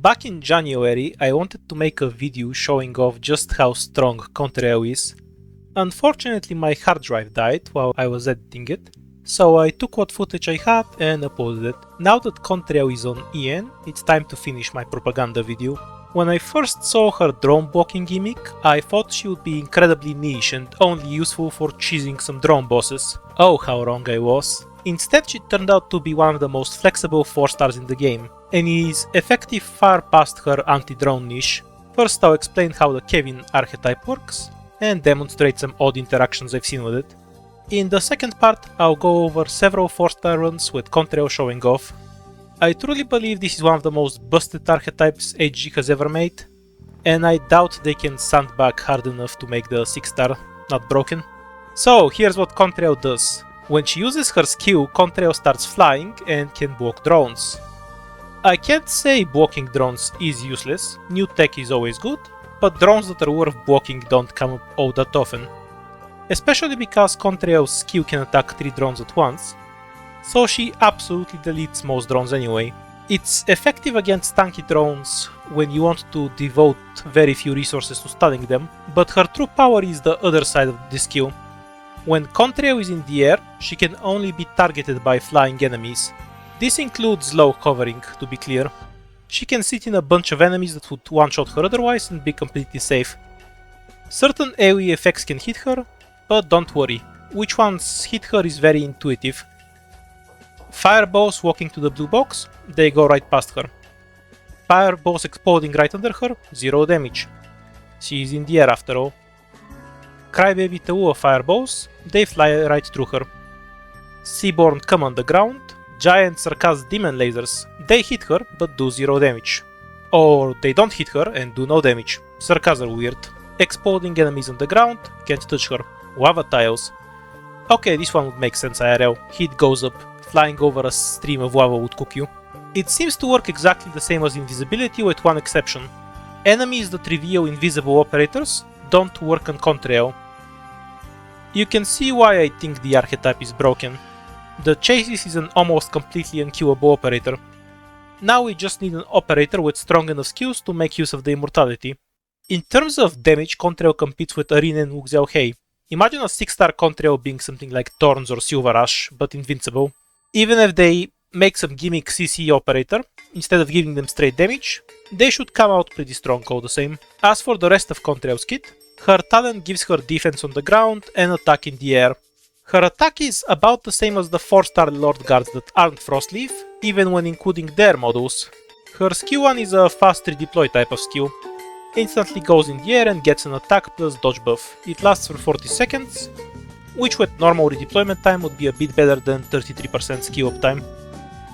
Back in January, I wanted to make a video showing off just how strong Contrail is. Unfortunately, my hard drive died while I was editing it, so I took what footage I had and uploaded it. Now that Contrail is on EN, it's time to finish my propaganda video. When I first saw her drone blocking gimmick, I thought she would be incredibly niche and only useful for cheesing some drone bosses. Oh, how wrong I was. Instead, she turned out to be one of the most flexible 4-stars in the game, and is effective far past her anti-drone niche. First, I'll explain how the Kevin archetype works, and demonstrate some odd interactions I've seen with it. In the second part, I'll go over several 4-star runs with Contrail showing off. I truly believe this is one of the most busted archetypes HG has ever made, and I doubt they can sandbag hard enough to make the 6-star not broken. So here's what Contrail does. When she uses her skill, Contrail starts flying and can block drones. I can't say blocking drones is useless, new tech is always good, but drones that are worth blocking don't come up all that often. Especially because Contrail's skill can attack 3 drones at once, so she absolutely deletes most drones anyway. It's effective against tanky drones when you want to devote very few resources to stunning them, but her true power is the other side of this skill. When Contrail is in the air, she can only be targeted by flying enemies. This includes low covering, to be clear. She can sit in a bunch of enemies that would one-shot her otherwise and be completely safe. Certain AoE effects can hit her, but don't worry, which ones hit her is very intuitive. Fireballs walking to the blue box, they go right past her. Fireballs exploding right under her, 0 damage. She is in the air after all. Crybaby Teua fireballs, they fly right through her. Seaborn come on the ground, giant Sarkaz demon lasers, they hit her but do 0 damage. Or they don't hit her and do no damage. Sarkaz are weird. Exploding enemies on the ground, can't touch her. Lava tiles. Okay, this one would make sense IRL. Heat goes up, flying over a stream of lava would cook you. It seems to work exactly the same as invisibility with one exception. Enemies that reveal invisible operators don't work on Contrail. You can see why I think the archetype is broken. The Chassis is an almost completely unkillable operator. Now we just need an operator with strong enough skills to make use of the Immortality. In terms of damage, Contrail competes with Arena and Wu Xiaohei. Imagine a 6-star Contrail being something like Thorns or Silver Rush, but invincible. Even if they make some gimmick CC operator, instead of giving them straight damage, they should come out pretty strong all the same. As for the rest of Contrail's kit, her talent gives her defense on the ground and attack in the air. Her attack is about the same as the 4-star Lord Guards that aren't Frostleaf, even when including their models. Her skill 1 is a fast redeploy type of skill. Instantly goes in the air and gets an attack plus dodge buff. It lasts for 40 seconds, which with normal redeployment time would be a bit better than 33% skill uptime.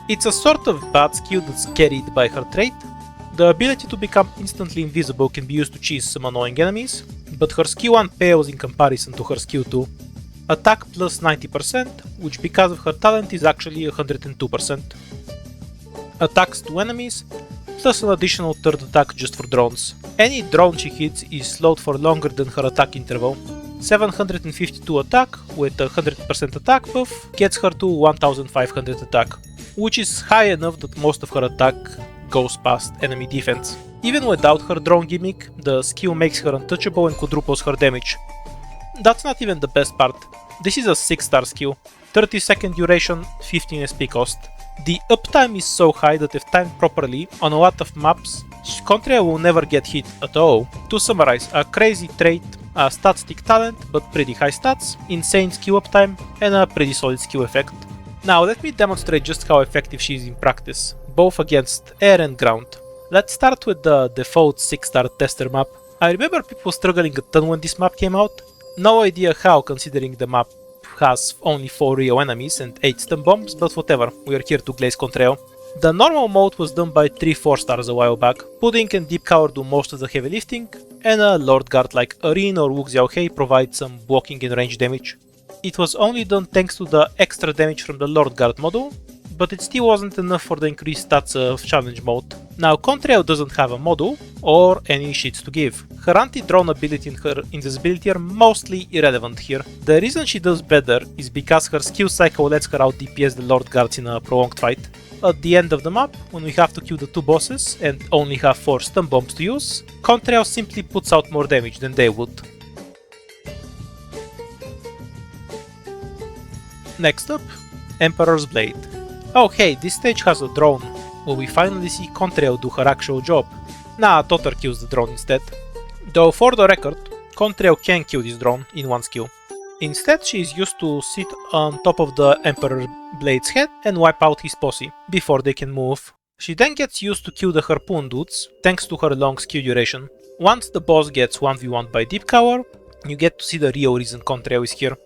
It's a sort of bad skill that's carried by her trait. The ability to become instantly invisible can be used to cheese some annoying enemies, but her skill 1 pales in comparison to her skill 2. Attack plus 90%, which because of her talent is actually 102%. Attacks to enemies, plus an additional third attack just for drones. Any drone she hits is slowed for longer than her attack interval. 752 attack with a 100% attack buff gets her to 1500 attack, which is high enough that most of her attack goes past enemy defense. Even without her drone gimmick, the skill makes her untouchable and quadruples her damage. That's not even the best part. This is a 6-star skill, 30 second duration, 15 SP cost. The uptime is so high that if timed properly on a lot of maps, Contrail will never get hit at all. To summarize, a crazy trait, a stat stick talent but pretty high stats, insane skill uptime, and a pretty solid skill effect. Now let me demonstrate just how effective she is in practice, both against air and ground. Let's start with the default 6-star tester map. I remember people struggling a ton when this map came out. No idea how, considering the map has only 4 real enemies and 8 stun bombs, but whatever, we are here to glaze Contrail. The normal mode was done by 3 4-stars a while back. Pudding and Deep Cover do most of the heavy lifting, and a Lord Guard like Arin or Wu Xiaohei provides some blocking and range damage. It was only done thanks to the extra damage from the Lord Guard model, but it still wasn't enough for the increased stats of challenge mode. Now Contrail doesn't have a model, or any shits to give. Her anti-drone ability and her invisibility are mostly irrelevant here. The reason she does better is because her skill cycle lets her out DPS the Lord Guards in a prolonged fight. at the end of the map, when we have to kill the 2 bosses and only have 4 stun bombs to use, Contrail simply puts out more damage than they would. Next up, Emperor's Blade. Oh hey, this stage has a drone. Will we finally see Contrail do her actual job? Nah, Totter kills the drone instead. Though for the record, Contrail can kill this drone in one skill. Instead, she is used to sit on top of the Emperor Blade's head and wipe out his posse before they can move. She then gets used to kill the harpoon dudes thanks to her long skill duration. Once the boss gets 1v1'd by Deep Cover, you get to see the real reason Contrail is here.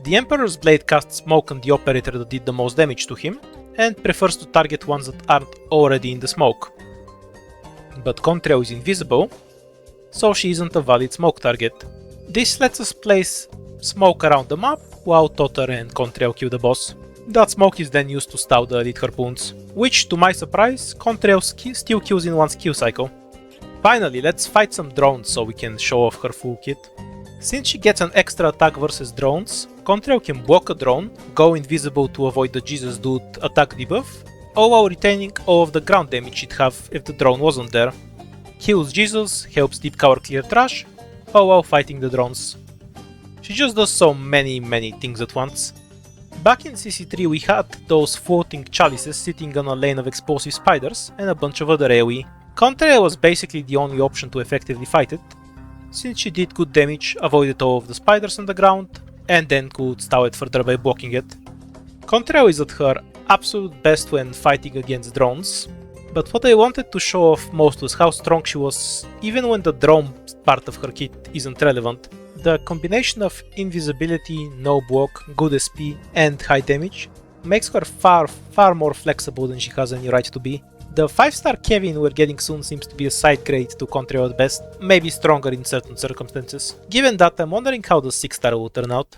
The Emperor's Blade casts smoke on the operator that did the most damage to him, and prefers to target ones that aren't already in the smoke. But Contrail is invisible, so she isn't a valid smoke target. This lets us place smoke around the map while Totter and Contrail kill the boss. That smoke is then used to stow the elite harpoons, which to my surprise, Contrail still kills in one skill cycle. Finally, let's fight some drones so we can show off her full kit. Since she gets an extra attack versus drones, Contrail can block a drone, go invisible to avoid the Jesus dude attack debuff, all while retaining all of the ground damage she'd have if the drone wasn't there. Heals Jesus, helps Deep Cover clear trash, all while fighting the drones. She just does so many things at once. Back in CC3 we had those floating chalices sitting on a lane of explosive spiders and a bunch of other AoE. Contrail was basically the only option to effectively fight it, since she did good damage, avoided all of the spiders on the ground, and then could stow it further by blocking it. Contrail is at her absolute best when fighting against drones, but what I wanted to show off most was how strong she was even when the drone part of her kit isn't relevant. The combination of invisibility, no block, good SP, and high damage makes her far more flexible than she has any right to be. The 5-star Kevin we're getting soon seems to be a side grade to Contrail at best, maybe stronger in certain circumstances. Given that, I'm wondering how the 6-star will turn out.